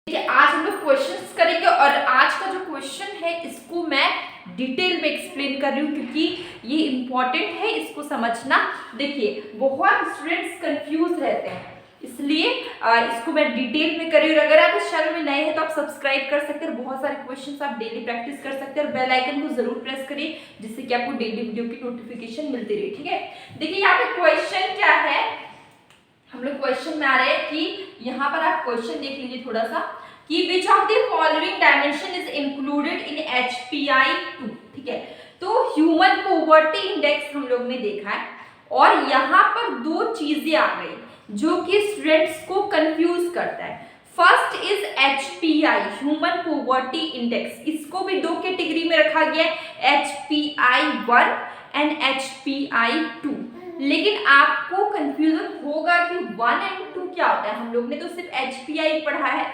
देखिए आज हम लोग क्वेश्चंस करेंगे और आज का जो क्वेश्चन है इसको मैं डिटेल में एक्सप्लेन कर रही हूँ क्योंकि ये इम्पॉर्टेंट है इसको समझना। देखिए बहुत स्टूडेंट्स कंफ्यूज रहते हैं इसलिए इसको मैं डिटेल में कर रही हूँ। अगर आप इस चैनल में नए हैं तो आप सब्सक्राइब कर सकते हैं, बहुत सारे क्वेश्चंस आप डेली प्रैक्टिस कर सकते हैं और बेल आइकन को जरूर प्रेस करिए जिससे कि आपको डेली वीडियो की नोटिफिकेशन मिलती रहे। ठीक है, देखिए यहाँ पे क्वेश्चन क्या है, हम लोग क्वेश्चन में आ रहे हैं कि यहाँ पर आप क्वेश्चन देख लीजिए थोड़ा सा कि which of the following dimension is included in HPI-2। ठीक है, तो ह्यूमन पॉवर्टी इंडेक्स हम लोग ने देखा है और यहाँ पर दो चीजें आ गई जो कि स्टूडेंट्स को कंफ्यूज करता है। First is HPI human poverty index, इसको भी दो कैटेगरी में रखा गया है, HPI-1 एंड HPI-2। लेकिन आपको कंफ्यूजन होगा कि 1 एंड 2 क्या होता है, हम लोग ने तो सिर्फ HPI पढ़ा है।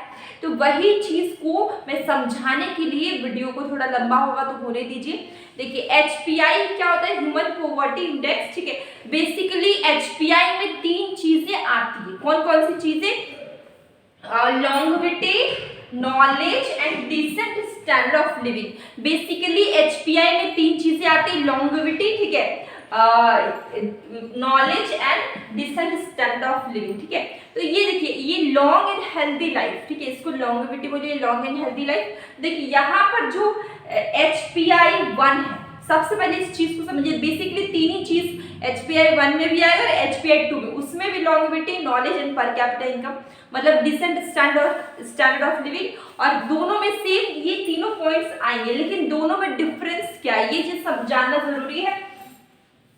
तो वही चीज को मैं समझाने के लिए वीडियो को थोड़ा लंबा होगा तो होने दीजिए। देखिए HPI क्या होता है, ह्यूमन पॉवर्टी इंडेक्स। ठीक है, बेसिकली HPI में तीन चीजें आती है। कौन कौन सी चीजें? Longevity, knowledge and decent standard of living. Basically HPI में तीन चीजें आती है, लॉन्गेविटी, ठीक है, knowledge and decent standard of living. ठीक है, तो ये देखिए ये लॉन्ग एंड हेल्दी लाइफ, ठीक है, इसको लॉन्गेविटी बोलिए, लॉन्ग एंड हेल्दी लाइफ। देखिए यहाँ पर जो HPI-1 है, सबसे पहले इस चीज को समझिए। बेसिकली तीन ही चीज HPI-1 में भी आएगा और HPI-2 में, उसमें भी longevity, knowledge and per capita income, मतलब डिसेंट स्टैंडर्ड ऑफ लिविंग, और दोनों में सेम ये तीनों पॉइंट्स आएंगे। लेकिन दोनों में डिफरेंस क्या है ये चीज जानना जरूरी है।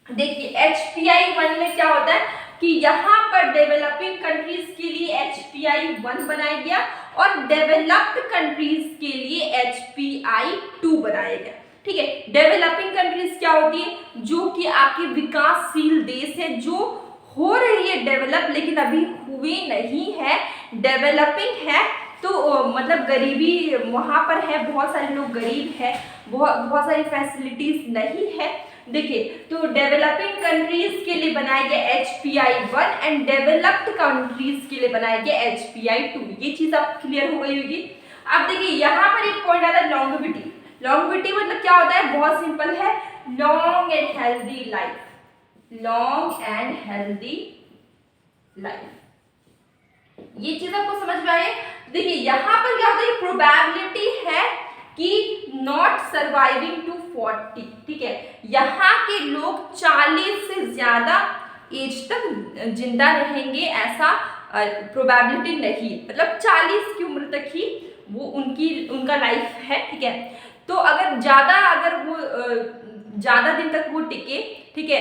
देखिए HPI-1 में क्या होता है कि यहाँ पर डेवलपिंग कंट्रीज के लिए HPI-1 बनाया गया और डेवलप्ड कंट्रीज के लिए HPI-2 बनाया गया। ठीक है, डेवलपिंग कंट्रीज क्या होती है, जो कि आपके विकासशील देश है, जो हो रही है डेवलप लेकिन अभी हुई नहीं है, डेवलपिंग है, तो मतलब गरीबी वहां पर है, बहुत सारे लोग गरीब है, बहुत सारी फैसिलिटीज नहीं है। देखिए तो डेवलपिंग कंट्रीज के लिए बनाया गया HPI-1 एंड डेवलप्ड कंट्रीज के लिए बनाया गया HPI-2। ये चीज आप क्लियर हो गई होगी। अब देखिए यहाँ पर एक पॉइंट आता है लॉन्गेविटी। लॉन्गेविटी मतलब क्या होता है, बहुत सिंपल है, long and healthy life, long and healthy life. ये चीज आपको समझ में आई? देखिए यहाँ पर क्या होता है, प्रोबेबिलिटी है कि नॉट सर्वाइविंग टू 40। ठीक है, यहाँ के लोग 40 से ज्यादा एज तक जिंदा रहेंगे ऐसा प्रोबेबिलिटी नहीं, मतलब 40 की उम्र तक ही वो उनका लाइफ है। ठीक है, तो अगर वो ज्यादा दिन तक वो टिके, ठीक है,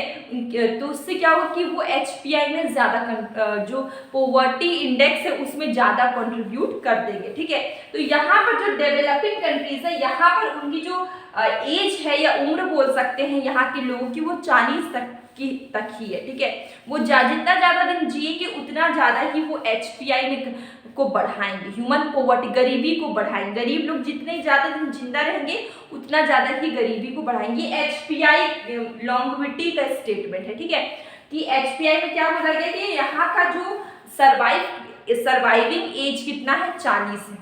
तो उससे क्या होगा कि वो HPI में ज्यादा जो पॉवर्टी इंडेक्स है उसमें ज्यादा कंट्रीब्यूट कर देंगे। ठीक है, तो यहाँ पर जो डेवलपिंग कंट्रीज है यहाँ पर उनकी जो एज है या उम्र बोल सकते हैं यहाँ के लोगों की, वो 40 तक ही है। ठीक है, वो जितना ज्यादा दिन जिएंगे उतना ज्यादा ही वो HPI में को बढ़ाएंगे, ह्यूमन पॉवर्टी, गरीबी को बढ़ाएंगे। गरीब लोग जितने ज्यादा दिन जिंदा रहेंगे उतना ज्यादा ही गरीबी को बढ़ाएंगे। HPI लॉन्गेविटी का स्टेटमेंट है। ठीक है, कि HPI में क्या बोला गया कि यहाँ का जो सर्वाइविंग एज कितना है, 40 है।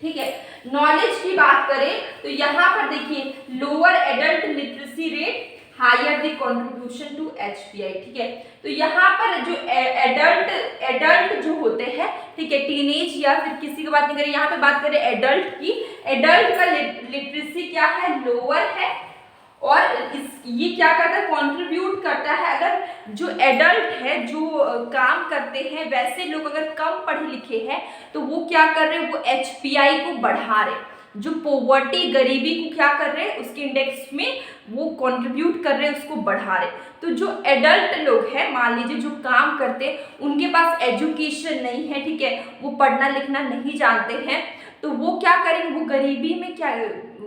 ठीक है, नॉलेज की बात करें तो यहाँ पर देखिए lower adult literacy rate, higher the contribution to HPI। ठीक है, तो यहाँ पर जो एडल्ट जो होते हैं, ठीक है, टीनेज या फिर किसी की बात नहीं करें, यहाँ पे बात करें एडल्ट की, एडल्ट का लिटरेसी क्या है, लोअर है, और ये क्या करता है, कंट्रीब्यूट करता है। अगर जो एडल्ट है जो काम करते हैं वैसे लोग अगर कम पढ़े लिखे हैं तो वो क्या कर रहे हैं, वो HPI को बढ़ा रहे, जो पॉवर्टी गरीबी को क्या कर रहे हैं उसके इंडेक्स में वो कंट्रीब्यूट कर रहे हैं, उसको बढ़ा रहे। तो जो एडल्ट लोग हैं, मान लीजिए जो काम करते हैं, उनके पास एजुकेशन नहीं है, ठीक है, वो पढ़ना लिखना नहीं जानते हैं, तो वो क्या करेंगे, वो गरीबी में क्या,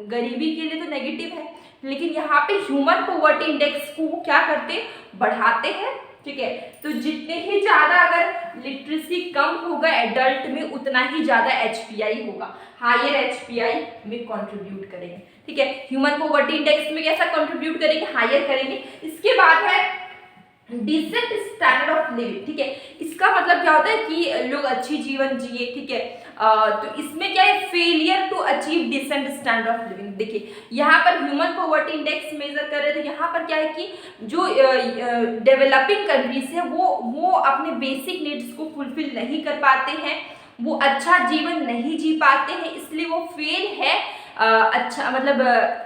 गरीबी के लिए तो नेगेटिव है, लेकिन यहाँ पे ह्यूमन पॉवर्टी इंडेक्स को क्या करते, बढ़ाते हैं। ठीक है, तो जितने ही ज्यादा अगर लिटरेसी कम होगा एडल्ट में उतना ही ज्यादा HPI होगा, हायर HPI में कंट्रीब्यूट करेंगे। ठीक है, ह्यूमन पॉवर्टी इंडेक्स में कैसा कंट्रीब्यूट करेंगे, हायर करेंगे। इसके बाद है डिसेंट स्टैंडर्ड ऑफ लिविंग, ठीक है। इसका मतलब क्या होता है कि लोग अच्छी जीवन जिए, ठीक है। तो इसमें क्या है, failure to achieve decent standard of living. देखिए यहाँ पर ह्यूमन पॉवर्टी इंडेक्स मेजर कर रहे हैं, तो यहाँ पर क्या है कि जो डेवलपिंग कंट्रीज है वो अपने बेसिक नीड्स को फुलफिल नहीं कर पाते हैं, वो अच्छा जीवन नहीं जी पाते हैं, इसलिए वो फेल है अच्छा मतलब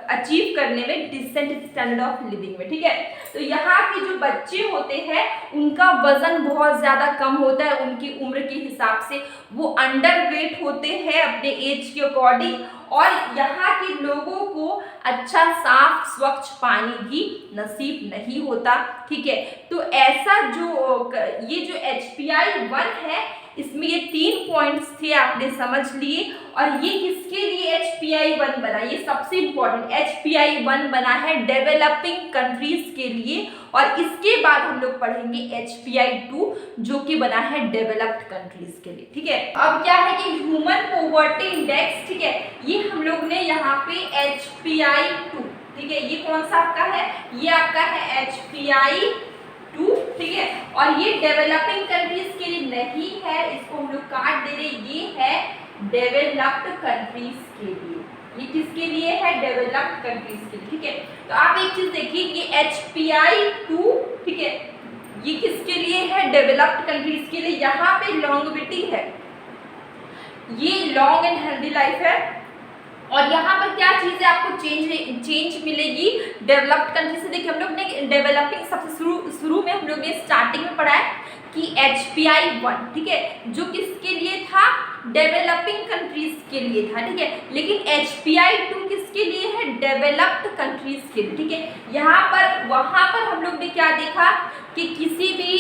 अचीव करने में डिसेंट स्टैंडर्ड ऑफ लिविंग में, ठीक है। तो यहाँ के जो बच्चे होते हैं उनका वजन बहुत ज़्यादा कम होता है उनकी उम्र के हिसाब से, वो अंडर वेट होते हैं अपने एज के अकॉर्डिंग, और यहाँ के लोगों को अच्छा साफ स्वच्छ पानी भी नसीब नहीं होता, ठीक है। तो ऐसा जो ये जो HPI 1 है, इसमें ये 3 पॉइंट्स थे, आपने समझ लिए। और ये किसके लिए HPI 1 बना, ये सबसे इंपॉर्टेंट, HPI 1 बना है डेवलपिंग कंट्रीज के लिए, और इसके बाद हम लोग पढ़ेंगे HPI 2 जो कि बना है डेवलप्ड कंट्रीज के लिए, ठीक है। अब क्या है कि ह्यूमन पॉवर्टी इंडेक्स, ठीक है, ये हम लोग ने यहाँ पे HPI 2, ठीक है, ये कौन सा आपका है, ये आपका है HPI 2, ठीक है। और ये डेवलपिंग कंट्रीज के लिए नहीं है, इसको हम लोग काट दे रहे, ये है डेवलप्ड कंट्रीज के लिए। ये किसके लिए है, डेवलप्ड कंट्रीज के लिए, ठीक है। तो आप एक चीज देखिए, ये HPI 2, ठीक है, ये किसके लिए है, डेवलप्ड कंट्रीज के लिए। यहाँ पे लॉन्गेविटी है, ये लॉन्ग एंड हेल्दी लाइफ है, और यहाँ पर क्या चीज़ है, आपको चेंज मिलेगी डेवलप्ड कंट्री से। देखिए हम लोग ने डेवलपिंग सबसे शुरू में हम लोग ने स्टार्टिंग में पढ़ा है कि HPI 1, ठीक है, जो किसके लिए था, डेवलपिंग कंट्रीज के लिए था, ठीक है। लेकिन HPI 2 किसके लिए है, डेवलप्ड कंट्रीज के लिए, ठीक है। यहाँ पर वहाँ पर हम लोग ने क्या देखा कि किसी भी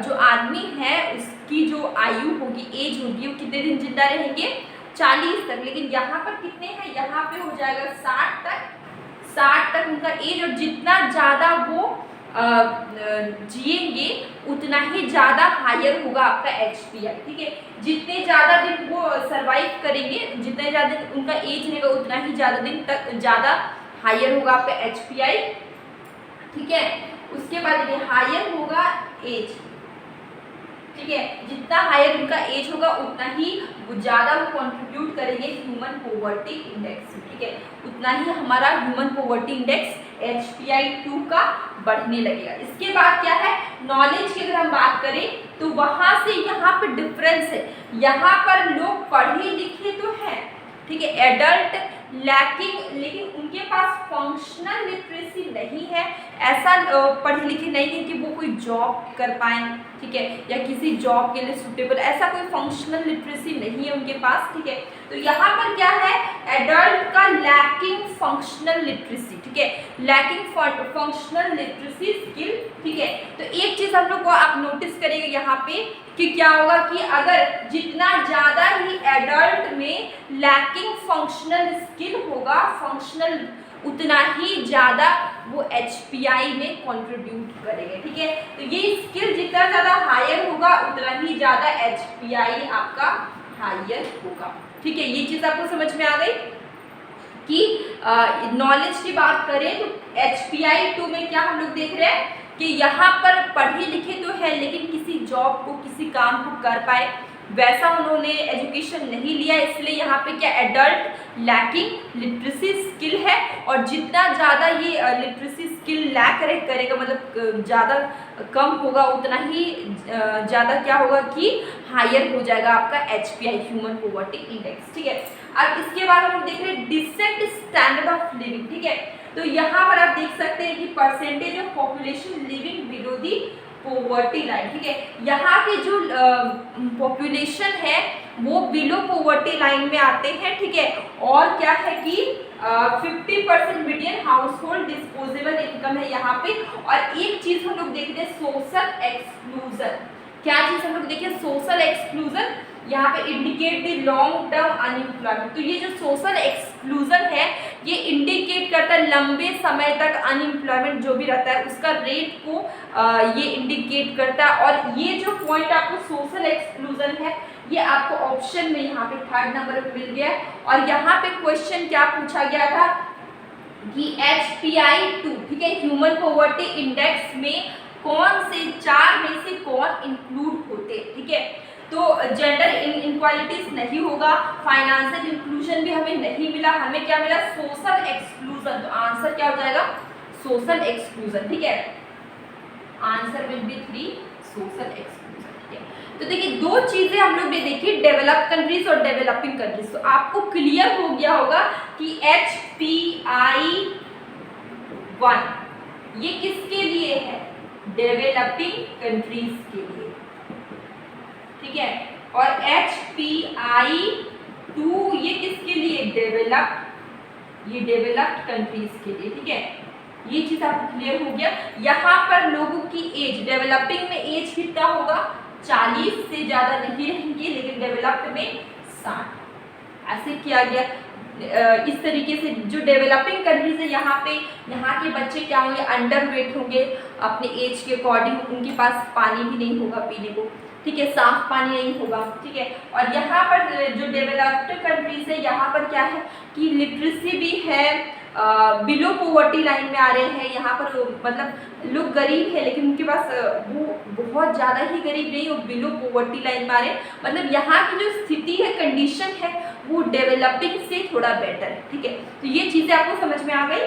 जो आदमी है उसकी जो आयु होगी, एज होगी, वो कितने दिन जिंदा रहेंगे, 40 तक। लेकिन यहाँ पर कितने हैं, यहाँ पे हो जाएगा 60 तक उनका एज, और जितना ज़्यादा वो जिएंगे उतना ही ज़्यादा हायर होगा आपका HPI, ठीक है। जितने ज़्यादा दिन वो सरवाइव करेंगे, जितने ज़्यादा दिन उनका एज रहेगा उतना ही ज़्यादा दिन तक ज़्यादा हायर होगा आपका HPI, ठीक है। उसके बाद ये हायर होगा एज, ठीक है, जितना हायर उनका एज होगा उतना ही वो ज़्यादा वो कंट्रीब्यूट करेंगे ह्यूमन पॉवर्टी इंडेक्स, ठीक है। उतना ही हमारा ह्यूमन पॉवर्टी इंडेक्स HPI 2 का बढ़ने लगेगा। इसके बाद क्या है, नॉलेज की अगर हम बात करें तो वहाँ से यहाँ पे डिफरेंस है, यहाँ पर लोग पढ़े लिखे तो हैं, ठीक है, एडल्ट लैकिंग, लेकिन उनके पास फंक्शनल लिटरेसी नहीं है, ऐसा पढ़े लिखे नहीं है कि वो कोई जॉब कर पाएँ, ठीक है, या किसी जॉब के लिए सूटेबल, ऐसा कोई फंक्शनल लिटरेसी नहीं है उनके पास, ठीक है। तो यहाँ पर क्या है, एडल्ट का लैकिंग फंक्शनल लिटरेसी, ठीक है, लैकिंग फंक्शनल लिटरेसी स्किल, ठीक है। तो एक चीज़ हम लोग को आप नोटिस करेंगे यहाँ पे कि क्या होगा कि अगर जितना ज़्यादा ही एडल्ट में लैकिंग फंक्शनल स्किल होगा, फंक्शनल, उतना ही ज़्यादा वो HPI में कंट्रीब्यूट करेंगे, ठीक है। तो ये स्किल जितना ज़्यादा हायर होगा उतना ही ज़्यादा HPI आपका हायर होगा, ठीक है। ये चीज़ आपको समझ में आ गई कि नॉलेज की बात करें तो HPI 2 में क्या हम लोग देख रहे हैं कि यहाँ पर पढ़े लिखे तो है लेकिन किसी जॉब को, किसी काम को कर पाए वैसा उन्होंने एजुकेशन नहीं लिया, इसलिए यहाँ पे क्या एडल्ट लैकिंग लिटरेसी स्किल है, और जितना ज़्यादा ये लिटरेसी स्किल लैक करेगा, मतलब ज़्यादा कम होगा, उतना ही ज़्यादा क्या होगा कि हायर हो जाएगा आपका HPI ह्यूमन पॉवर्टी इंडेक्स, ठीक है। अब इसके बाद हम देख रहे हैं डिसेंट स्टैंडर्ड ऑफ लिविंग, ठीक है। तो यहाँ पर आप देख सकते हैं कि percentage of population living below the poverty line, ठीक है। यहाँ के जो पॉपुलेशन है वो बिलो पॉवर्टी लाइन में आते हैं, ठीक है। और क्या है कि 50% median house hold disposable income है यहाँ पे। और एक चीज हम लोग देखते हैं, सोशल एक्सक्लूजन। क्या चीज हम लोग देखिए, सोशल एक्सक्लूजन, यहाँ पे indicate the long term unemployment. तो ये जो सोशल एक्सक्लूजन है ये इंडिकेट करता है लंबे समय तक अनएम्प्लॉयमेंट जो भी रहता है उसका रेट को ये इंडिकेट करता है। और ये जो पॉइंट आपको सोशल एक्सक्लूजन है ये आपको ऑप्शन में यहाँ पे 3rd नंबर पे मिल गया। और यहाँ पे क्वेश्चन क्या पूछा गया था कि HPI 2, ठीक है, ह्यूमन पॉवर्टी इंडेक्स में कौन से 4 में से कौन इंक्लूड होते, ठीक है। तो जेंडर इनक्वालिटीज नहीं होगा, फाइनेंशियल इंक्लूजन भी हमें नहीं मिला, हमें क्या मिला, सोशल एक्सक्लूजन। तो आंसर क्या हो जाएगा, सोशल एक्सक्लूजन, ठीक है। Answer will be 3, social exclusion, ठीक है। तो देखिए दो चीजें हम लोग ने देखी, डेवलप कंट्रीज और डेवलपिंग कंट्रीज। तो आपको क्लियर हो गया होगा कि HPI 1 ये किसके लिए है, डेवलपिंग कंट्रीज के लिए, ठीक है। और HPI 2 ये किसके लिए, ये डेवलप्ड कंट्रीज के लिए, ठीक है। ये चीज आपको क्लियर हो गया। यहाँ पर लोगों की एज, डेवलपिंग में एज कितना होगा, 40 से ज्यादा नहीं रहेंगे, लेकिन डेवलप्ड में 60। ऐसे किया गया। इस तरीके से जो डेवलपिंग कंट्रीज है यहाँ के बच्चे क्या होंगे, अंडर वेट होंगे अपने एज के अकॉर्डिंग, उनके पास पानी भी नहीं होगा पीने को, ठीक है, साफ पानी नहीं होगा, ठीक है। और यहाँ पर जो डेवलप्ड कंट्रीज है यहाँ पर क्या है कि लिटरेसी भी है, बिलो पॉवर्टी लाइन में आ रहे हैं। यहाँ पर मतलब लोग गरीब है लेकिन उनके पास वो बहुत ज़्यादा ही गरीब नहीं, वो बिलो पॉवर्टी लाइन में आ रहे हैं। मतलब यहाँ की जो स्थिति है, कंडीशन है, वो डेवलपिंग से थोड़ा बेटर है, ठीक है। तो ये चीज़ें आपको समझ में आ गई।